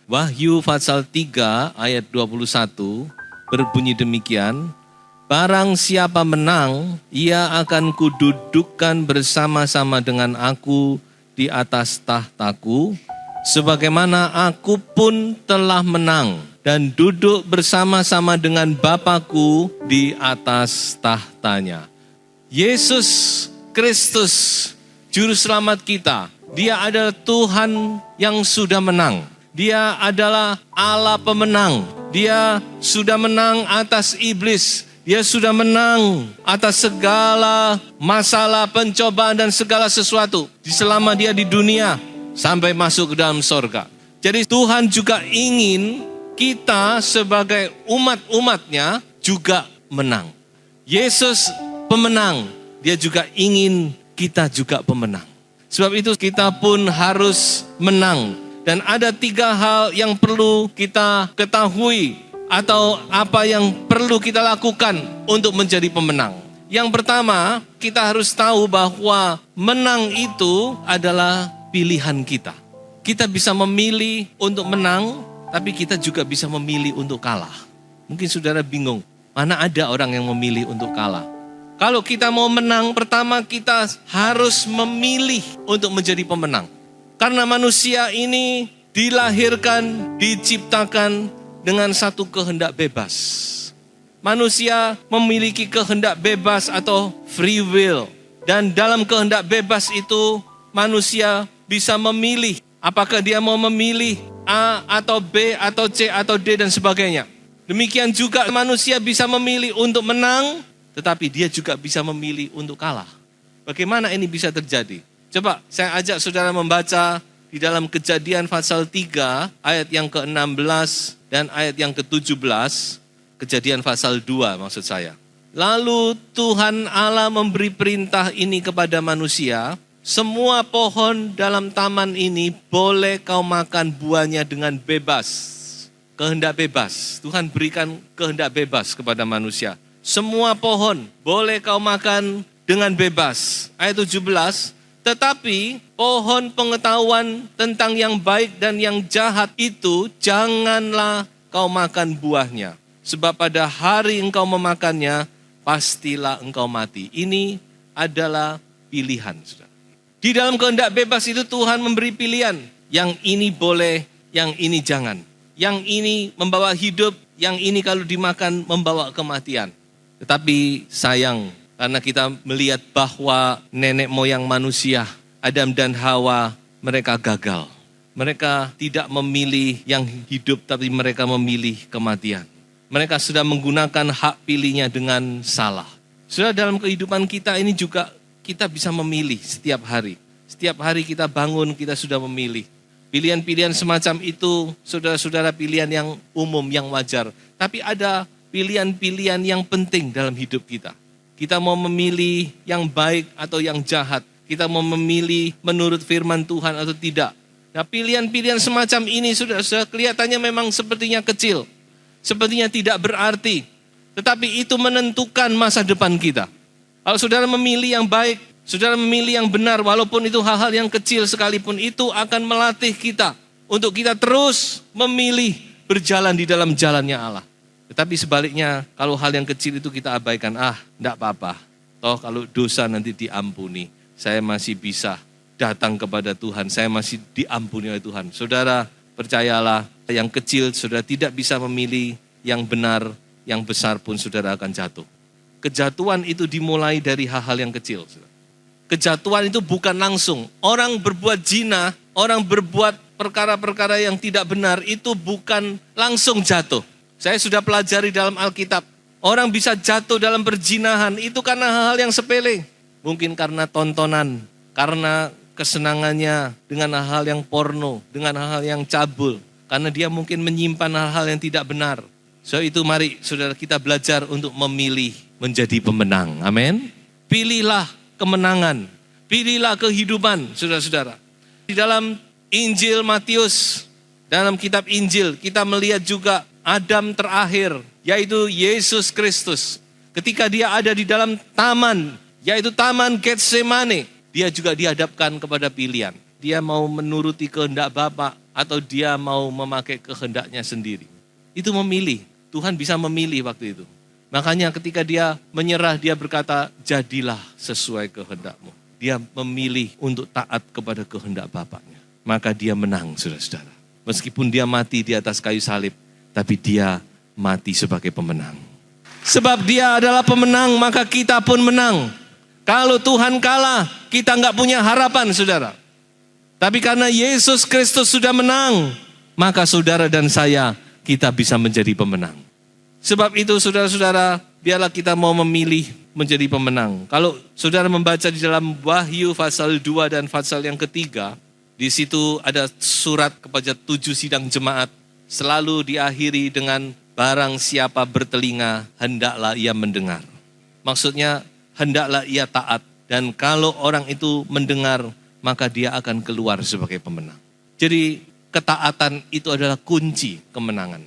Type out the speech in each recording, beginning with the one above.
Wahyu pasal 3 ayat 21 berbunyi demikian, barang siapa menang, ia akan kududukkan bersama-sama dengan aku di atas tahtaku, sebagaimana aku pun telah menang dan duduk bersama-sama dengan Bapa-Ku di atas tahtanya. Yesus Kristus, Juru Selamat kita, Dia adalah Tuhan yang sudah menang. Dia adalah Allah pemenang. Dia sudah menang atas iblis. Dia sudah menang atas segala masalah, pencobaan dan segala sesuatu selama dia di dunia sampai masuk ke dalam sorga. Jadi Tuhan juga ingin kita sebagai umat-umatnya juga menang. Yesus pemenang, dia juga ingin kita juga pemenang. Sebab itu kita pun harus menang. Dan ada 3 hal yang perlu kita ketahui atau apa yang perlu kita lakukan untuk menjadi pemenang. Yang pertama, kita harus tahu bahwa menang itu adalah pilihan kita. Kita bisa memilih untuk menang, tapi kita juga bisa memilih untuk kalah. Mungkin saudara bingung, mana ada orang yang memilih untuk kalah? Kalau kita mau menang, pertama kita harus memilih untuk menjadi pemenang. Karena manusia ini dilahirkan, diciptakan dengan satu kehendak bebas. Manusia memiliki kehendak bebas atau free will. Dan dalam kehendak bebas itu, manusia bisa memilih apakah dia mau memilih A atau B atau C atau D dan sebagainya. Demikian juga manusia bisa memilih untuk menang, tetapi dia juga bisa memilih untuk kalah. Bagaimana ini bisa terjadi? Coba saya ajak saudara membaca di dalam Kejadian pasal 3 ayat yang ke-16 dan ayat yang ke-17. Kejadian pasal 2 maksud saya. Lalu Tuhan Allah memberi perintah ini kepada manusia, semua pohon dalam taman ini boleh kau makan buahnya dengan bebas. Kehendak bebas. Tuhan berikan kehendak bebas kepada manusia. Semua pohon boleh kau makan dengan bebas. Ayat 17. Tetapi pohon pengetahuan tentang yang baik dan yang jahat itu janganlah kau makan buahnya. Sebab pada hari engkau memakannya, pastilah engkau mati. Ini adalah pilihan. Di dalam kehendak bebas itu Tuhan memberi pilihan. Yang ini boleh, yang ini jangan. Yang ini membawa hidup, yang ini kalau dimakan membawa kematian. Tetapi sayang, karena kita melihat bahwa nenek moyang manusia, Adam dan Hawa, mereka gagal. Mereka tidak memilih yang hidup, tapi mereka memilih kematian. Mereka sudah menggunakan hak pilihnya dengan salah. Sudah dalam kehidupan kita ini juga kita bisa memilih setiap hari. Setiap hari kita bangun, kita sudah memilih. Pilihan-pilihan semacam itu, saudara-saudara, pilihan yang umum, yang wajar. Tapi ada pilihan-pilihan yang penting dalam hidup kita. Kita mau memilih yang baik atau yang jahat. Kita mau memilih menurut firman Tuhan atau tidak. Nah, pilihan-pilihan semacam ini sudah kelihatannya memang sepertinya kecil. Sepertinya tidak berarti. Tetapi itu menentukan masa depan kita. Kalau saudara memilih yang baik, saudara memilih yang benar, walaupun itu hal-hal yang kecil sekalipun, itu akan melatih kita untuk kita terus memilih berjalan di dalam jalannya Allah. Tetapi sebaliknya, kalau hal yang kecil itu kita abaikan, enggak apa-apa. Toh kalau dosa nanti diampuni, saya masih bisa datang kepada Tuhan, saya masih diampuni oleh Tuhan. Saudara, percayalah, yang kecil saudara tidak bisa memilih yang benar, yang besar pun saudara akan jatuh. Kejatuhan itu dimulai dari hal-hal yang kecil. Kejatuhan itu bukan langsung. Orang berbuat zina, orang berbuat perkara-perkara yang tidak benar, itu bukan langsung jatuh. Saya sudah pelajari dalam Alkitab. Orang bisa jatuh dalam perzinahan itu karena hal-hal yang sepele. Mungkin karena tontonan, karena kesenangannya dengan hal-hal yang porno, dengan hal-hal yang cabul. Karena dia mungkin menyimpan hal-hal yang tidak benar. So itu mari saudara kita belajar untuk memilih menjadi pemenang. Amin. Pilihlah kemenangan. Pilihlah kehidupan, saudara-saudara. Di dalam Injil Matius, dalam kitab Injil, kita melihat juga Adam terakhir, yaitu Yesus Kristus. Ketika dia ada di dalam taman, yaitu Taman Getsemane, dia juga dihadapkan kepada pilihan. Dia mau menuruti kehendak Bapa atau dia mau memakai kehendaknya sendiri. Itu memilih. Tuhan bisa memilih waktu itu. Makanya ketika dia menyerah, dia berkata, jadilah sesuai kehendakmu. Dia memilih untuk taat kepada kehendak Bapaknya. Maka dia menang, saudara-saudara. Meskipun dia mati di atas kayu salib, tapi dia mati sebagai pemenang. Sebab dia adalah pemenang, maka kita pun menang. Kalau Tuhan kalah, kita nggak punya harapan, saudara. Tapi karena Yesus Kristus sudah menang, maka saudara dan saya, kita bisa menjadi pemenang. Sebab itu saudara-saudara, biarlah kita mau memilih menjadi pemenang. Kalau saudara membaca di dalam Wahyu pasal 2 dan pasal yang ketiga, di situ ada surat kepada 7 sidang jemaat, selalu diakhiri dengan barang siapa bertelinga, hendaklah ia mendengar. Maksudnya, hendaklah ia taat. Dan kalau orang itu mendengar, maka dia akan keluar sebagai pemenang. Jadi, ketaatan itu adalah kunci kemenangan.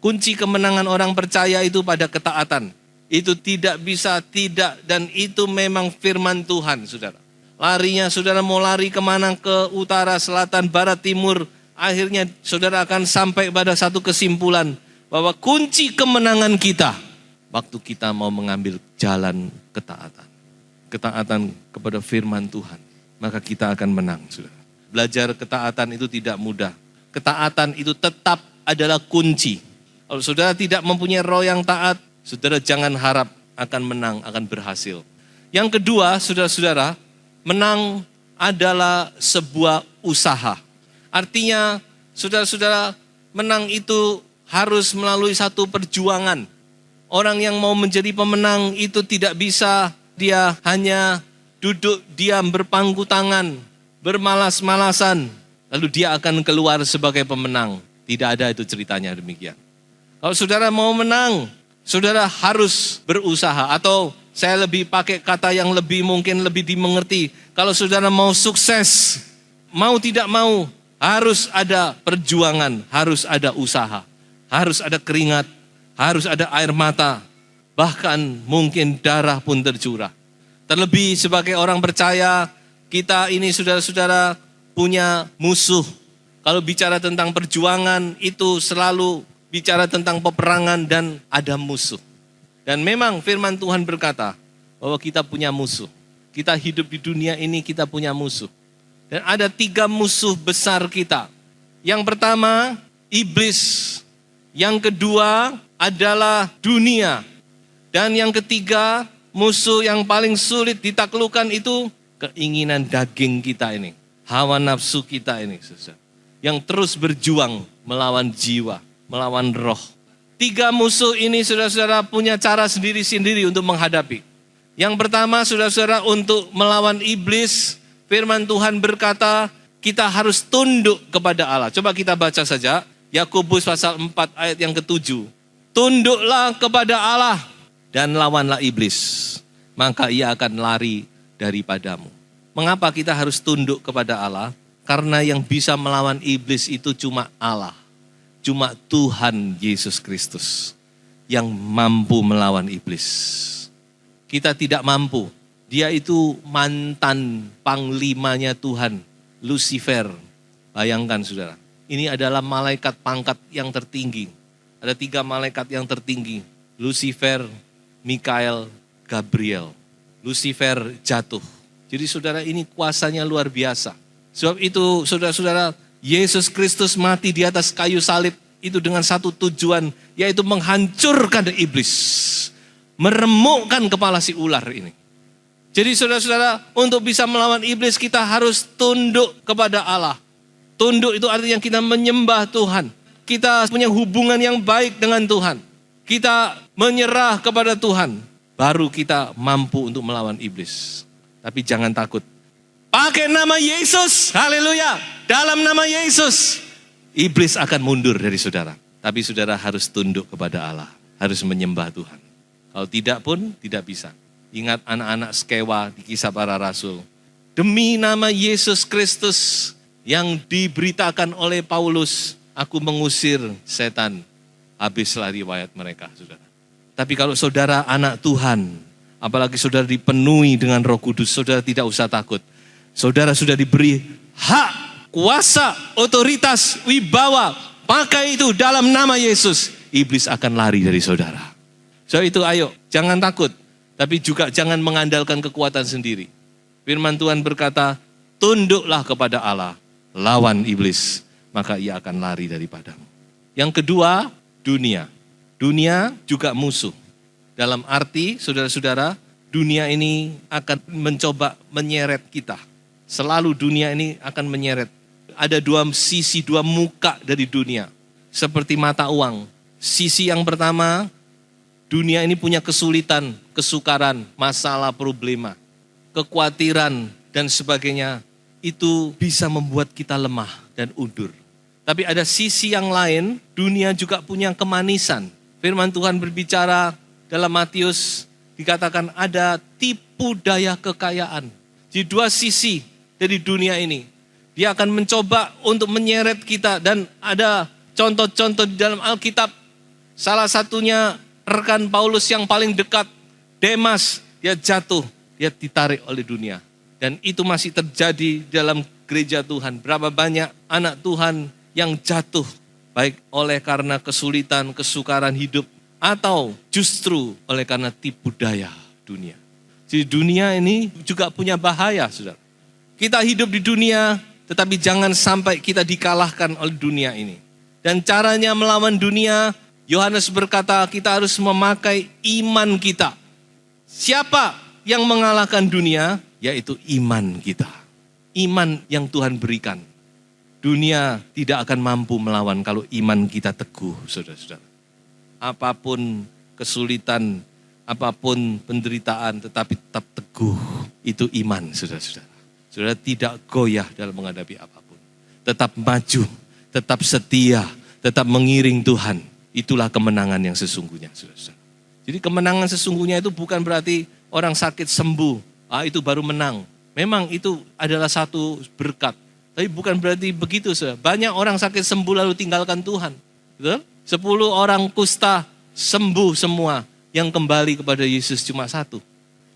Kunci kemenangan orang percaya itu pada ketaatan. Itu tidak bisa tidak, dan itu memang firman Tuhan, saudara. Larinya saudara mau lari kemana, ke utara, selatan, barat, timur. Akhirnya saudara akan sampai pada satu kesimpulan. Bahwa kunci kemenangan kita, waktu kita mau mengambil jalan ketaatan. Ketaatan kepada firman Tuhan. Maka kita akan menang, saudara. Belajar ketaatan itu tidak mudah. Ketaatan itu tetap adalah kunci. Kalau saudara tidak mempunyai roh yang taat, saudara jangan harap akan menang, akan berhasil. Yang kedua, saudara-saudara, menang adalah sebuah usaha. Artinya, saudara-saudara, menang itu harus melalui satu perjuangan. Orang yang mau menjadi pemenang itu tidak bisa dia hanya duduk diam berpangku tangan, bermalas-malasan, lalu dia akan keluar sebagai pemenang. Tidak ada itu ceritanya demikian. Kalau saudara mau menang, saudara harus berusaha. Atau saya lebih pakai kata yang lebih mungkin lebih dimengerti. Kalau saudara mau sukses, mau tidak mau, harus ada perjuangan, harus ada usaha. Harus ada keringat, harus ada air mata. Bahkan mungkin darah pun tercurah. Terlebih sebagai orang percaya, kita ini saudara-saudara punya musuh. Kalau bicara tentang perjuangan, itu selalu bicara tentang peperangan dan ada musuh. Dan memang firman Tuhan berkata bahwa kita punya musuh. Kita hidup di dunia ini, kita punya musuh. Dan ada 3 musuh besar kita. Yang pertama, iblis. Yang kedua adalah dunia. Dan yang ketiga, musuh yang paling sulit ditaklukkan itu keinginan daging kita ini. Hawa nafsu kita ini. Yang terus berjuang melawan jiwa, melawan roh. 3 musuh ini saudara-saudara punya cara sendiri-sendiri untuk menghadapi. Yang pertama saudara-saudara untuk melawan iblis, firman Tuhan berkata kita harus tunduk kepada Allah. Coba kita baca saja Yakobus pasal 4 ayat yang ke-7. Tunduklah kepada Allah dan lawanlah iblis, maka ia akan lari daripadamu. Mengapa kita harus tunduk kepada Allah? Karena yang bisa melawan iblis itu cuma Allah. Cuma Tuhan Yesus Kristus yang mampu melawan iblis. Kita tidak mampu. Dia itu mantan panglimanya Tuhan, Lucifer. Bayangkan saudara, ini adalah malaikat pangkat yang tertinggi. Ada 3 malaikat yang tertinggi. Lucifer, Mikael, Gabriel. Lucifer jatuh. Jadi saudara ini kuasanya luar biasa. Sebab itu saudara-saudara, Yesus Kristus mati di atas kayu salib itu dengan satu tujuan, yaitu menghancurkan iblis. Meremukkan kepala si ular ini. Jadi saudara-saudara, untuk bisa melawan iblis kita harus tunduk kepada Allah. Tunduk itu artinya kita menyembah Tuhan. Kita punya hubungan yang baik dengan Tuhan. Kita menyerah kepada Tuhan. Baru kita mampu untuk melawan iblis. Tapi jangan takut. Pakai nama Yesus, haleluya. Dalam nama Yesus, iblis akan mundur dari saudara. Tapi saudara harus tunduk kepada Allah, harus menyembah Tuhan. Kalau tidak pun tidak bisa. Ingat anak-anak Skewa di Kisah Para Rasul. Demi nama Yesus Kristus yang diberitakan oleh Paulus, aku mengusir setan. Habislah riwayat mereka, saudara. Tapi kalau saudara anak Tuhan, apalagi saudara dipenuhi dengan Roh Kudus, saudara tidak usah takut. Saudara sudah diberi hak, kuasa, otoritas, wibawa. Pakai itu dalam nama Yesus. Iblis akan lari dari saudara. So itu ayo, jangan takut. Tapi juga jangan mengandalkan kekuatan sendiri. Firman Tuhan berkata, tunduklah kepada Allah, lawan iblis, maka ia akan lari daripadamu. Yang kedua, dunia. Dunia juga musuh. Dalam arti, saudara-saudara, dunia ini akan mencoba menyeret kita. Selalu dunia ini akan menyeret. Ada dua sisi, dua muka dari dunia. Seperti mata uang. Sisi yang pertama, dunia ini punya kesulitan, kesukaran, masalah, problema, kekhawatiran, dan sebagainya. Itu bisa membuat kita lemah dan undur. Tapi ada sisi yang lain, dunia juga punya kemanisan. Firman Tuhan berbicara dalam Matius, dikatakan ada tipu daya kekayaan. Di dua sisi dari dunia ini. Dia akan mencoba untuk menyeret kita, dan ada contoh-contoh di dalam Alkitab. Salah satunya rekan Paulus yang paling dekat, Demas, dia jatuh, dia ditarik oleh dunia. Dan itu masih terjadi dalam gereja Tuhan. Berapa banyak anak Tuhan yang jatuh, baik oleh karena kesulitan, kesukaran hidup, atau justru oleh karena tipu daya dunia. Jadi dunia ini juga punya bahaya, saudara. Kita hidup di dunia, tetapi jangan sampai kita dikalahkan oleh dunia ini. Dan caranya melawan dunia, Yohanes berkata kita harus memakai iman kita. Siapa yang mengalahkan dunia? Yaitu iman kita. Iman yang Tuhan berikan. Dunia tidak akan mampu melawan kalau iman kita teguh, saudara-saudara. Apapun kesulitan, apapun penderitaan, tetapi tetap teguh. Itu iman, saudara-saudara. Saudara tidak goyah dalam menghadapi apapun. Tetap maju, tetap setia, tetap mengiring Tuhan. Itulah kemenangan yang sesungguhnya, saudara-saudara. Jadi kemenangan sesungguhnya itu bukan berarti orang sakit sembuh. Itu baru menang. Memang itu adalah satu berkat. Tapi bukan berarti begitu, saudara. Banyak orang sakit sembuh lalu tinggalkan Tuhan. Betul? 10 orang kusta sembuh semua. Yang kembali kepada Yesus cuma 1.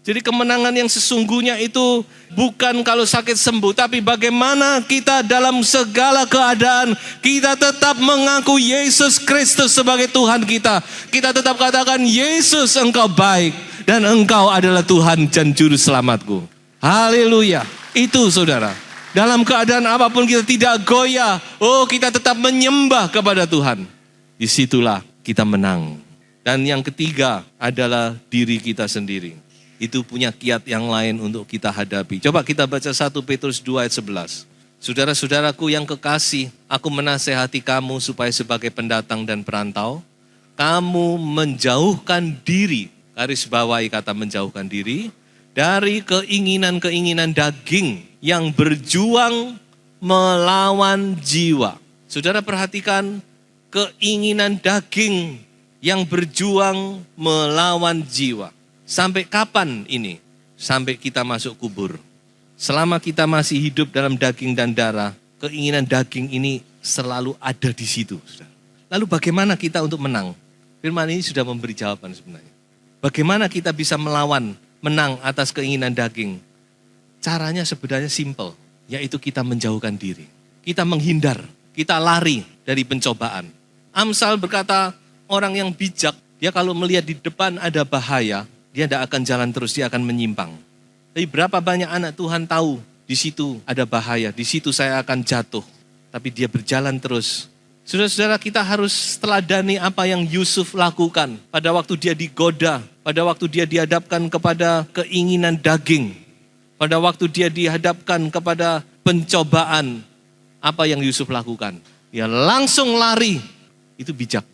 Jadi kemenangan yang sesungguhnya itu bukan kalau sakit sembuh. Tapi bagaimana kita dalam segala keadaan kita tetap mengaku Yesus Kristus sebagai Tuhan kita. Kita tetap katakan, Yesus engkau baik. Dan engkau adalah Tuhan dan Juru Selamatku. Haleluya. Itu saudara. Dalam keadaan apapun kita tidak goyah. Kita tetap menyembah kepada Tuhan. Disitulah kita menang. Dan yang ketiga adalah diri kita sendiri. Itu punya kiat yang lain untuk kita hadapi. Coba kita baca 1 Petrus 2 ayat 11. Saudara-saudaraku yang kekasih, aku menasehati kamu supaya sebagai pendatang dan perantau, kamu menjauhkan diri, garis bawahi kata menjauhkan diri, dari keinginan-keinginan daging yang berjuang melawan jiwa. Saudara perhatikan, keinginan daging yang berjuang melawan jiwa. Sampai kapan ini? Sampai kita masuk kubur. Selama kita masih hidup dalam daging dan darah, keinginan daging ini selalu ada di situ. Lalu bagaimana kita untuk menang? Firman ini sudah memberi jawaban sebenarnya. Bagaimana kita bisa melawan, menang atas keinginan daging? Caranya sebenarnya simple, yaitu kita menjauhkan diri. Kita menghindar, kita lari dari pencobaan. Amsal berkata, orang yang bijak, dia kalau melihat di depan ada bahaya, dia tidak akan jalan terus, dia akan menyimpang. Tapi berapa banyak anak Tuhan tahu, di situ ada bahaya, di situ saya akan jatuh. Tapi dia berjalan terus. Saudara-saudara, kita harus teladani apa yang Yusuf lakukan pada waktu dia digoda, pada waktu dia dihadapkan kepada keinginan daging, pada waktu dia dihadapkan kepada pencobaan. Apa yang Yusuf lakukan? Dia langsung lari. Itu bijak.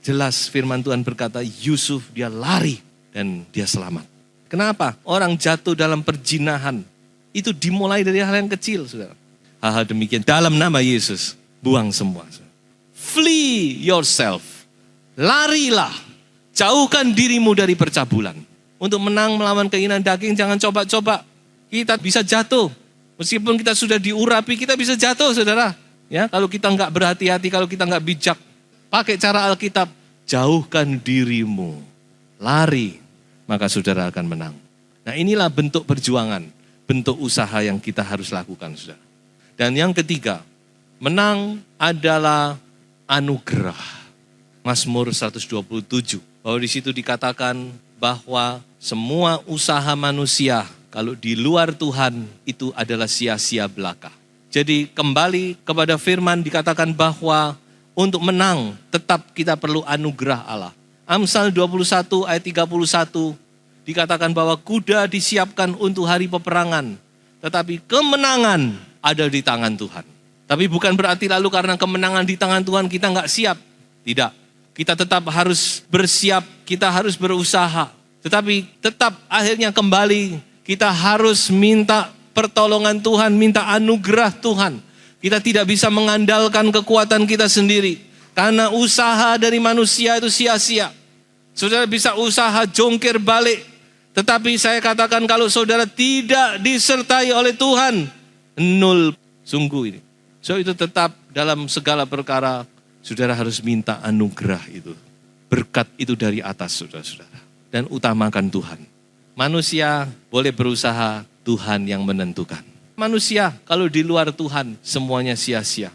Jelas firman Tuhan berkata, Yusuf dia lari dan dia selamat. Kenapa? Orang jatuh dalam perjinahan. Itu dimulai dari hal yang kecil, saudara. Hal-hal demikian dalam nama Yesus, buang semua. Saudara. Flee yourself. Larilah. Jauhkan dirimu dari percabulan. Untuk menang melawan keinginan daging, jangan coba-coba. Kita bisa jatuh. Meskipun kita sudah diurapi, kita bisa jatuh, saudara. Ya, kalau kita nggak berhati-hati, kalau kita nggak bijak, pakai cara Alkitab, jauhkan dirimu, lari, maka saudara akan menang. Nah, inilah bentuk perjuangan, bentuk usaha yang kita harus lakukan, saudara. Dan yang ketiga, menang adalah anugerah. Mazmur 127, bahwa di situ dikatakan bahwa semua usaha manusia kalau di luar Tuhan itu adalah sia-sia belaka. Jadi kembali kepada firman dikatakan bahwa untuk menang tetap kita perlu anugerah Allah. Amsal 21 ayat 31 dikatakan bahwa kuda disiapkan untuk hari peperangan, tetapi kemenangan ada di tangan Tuhan. Tapi bukan berarti lalu karena kemenangan di tangan Tuhan kita nggak siap. Tidak. Kita tetap harus bersiap, kita harus berusaha. Tetapi tetap akhirnya kembali kita harus minta pertolongan Tuhan, minta anugerah Tuhan. Kita tidak bisa mengandalkan kekuatan kita sendiri. Karena usaha dari manusia itu sia-sia. Saudara bisa usaha jongkir balik. Tetapi saya katakan kalau saudara tidak disertai oleh Tuhan, nol sungguh ini. So itu tetap dalam segala perkara, saudara harus minta anugerah itu. Berkat itu dari atas, saudara-saudara. Dan utamakan Tuhan. Manusia boleh berusaha, Tuhan yang menentukan. Manusia kalau di luar Tuhan semuanya sia-sia.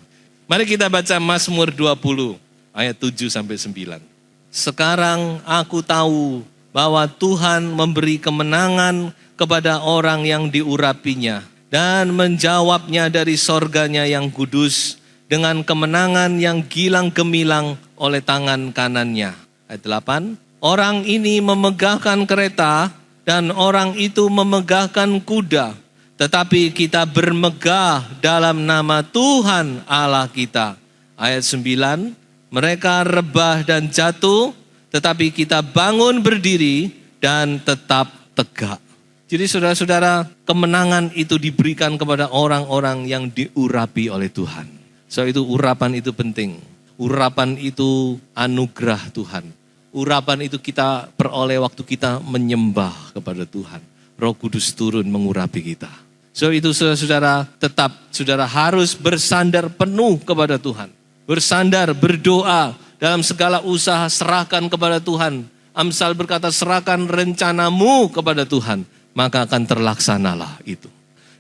Mari kita baca Mazmur 20 ayat 7-9. Sekarang aku tahu bahwa Tuhan memberi kemenangan kepada orang yang diurapinya dan menjawabnya dari sorganya yang kudus dengan kemenangan yang gilang gemilang oleh tangan kanannya. Ayat 8, orang ini memegahkan kereta dan orang itu memegahkan kuda, tetapi kita bermegah dalam nama Tuhan Allah kita. Ayat 9, mereka rebah dan jatuh, tetapi kita bangun berdiri dan tetap tegak. Jadi saudara-saudara, kemenangan itu diberikan kepada orang-orang yang diurapi oleh Tuhan. So itu urapan itu penting. Urapan itu anugerah Tuhan. Urapan itu kita peroleh waktu kita menyembah kepada Tuhan. Roh Kudus turun mengurapi kita. So itu saudara-saudara, tetap saudara harus bersandar penuh kepada Tuhan. Bersandar, berdoa, dalam segala usaha serahkan kepada Tuhan. Amsal berkata serahkan rencanamu kepada Tuhan, maka akan terlaksanalah itu.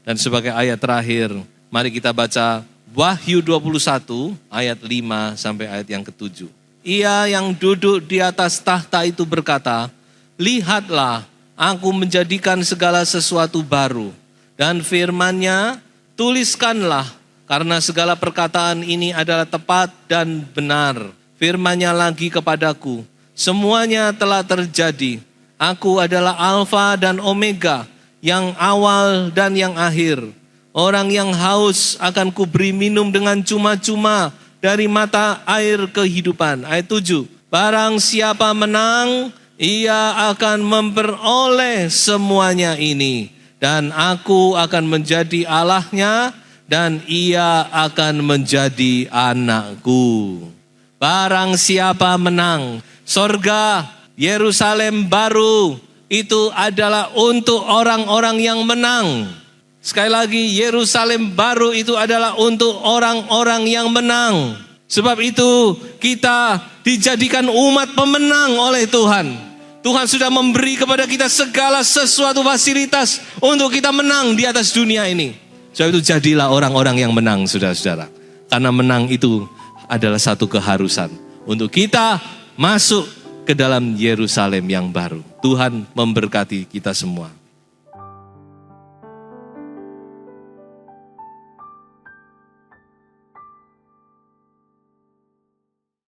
Dan sebagai ayat terakhir, mari kita baca Wahyu 21 ayat 5 sampai ayat yang ke-7. Ia yang duduk di atas tahta itu berkata, lihatlah aku menjadikan segala sesuatu baru. Dan firman-Nya, tuliskanlah karena segala perkataan ini adalah tepat dan benar. Firman-Nya lagi kepadaku, semuanya telah terjadi. Aku adalah Alfa dan Omega, yang awal dan yang akhir. Orang yang haus akan kuberi minum dengan cuma-cuma dari mata air kehidupan. Ayat 7, barang siapa menang, ia akan memperoleh semuanya ini. Dan aku akan menjadi Allahnya, dan ia akan menjadi anakku. Barang siapa menang, sorga, Yerusalem baru, itu adalah untuk orang-orang yang menang. Sekali lagi, Yerusalem baru itu adalah untuk orang-orang yang menang. Sebab itu kita dijadikan umat pemenang oleh Tuhan. Tuhan sudah memberi kepada kita segala sesuatu fasilitas untuk kita menang di atas dunia ini. Sebab itu jadilah orang-orang yang menang, saudara-saudara. Karena menang itu adalah satu keharusan untuk kita masuk ke dalam Yerusalem yang baru. Tuhan memberkati kita semua.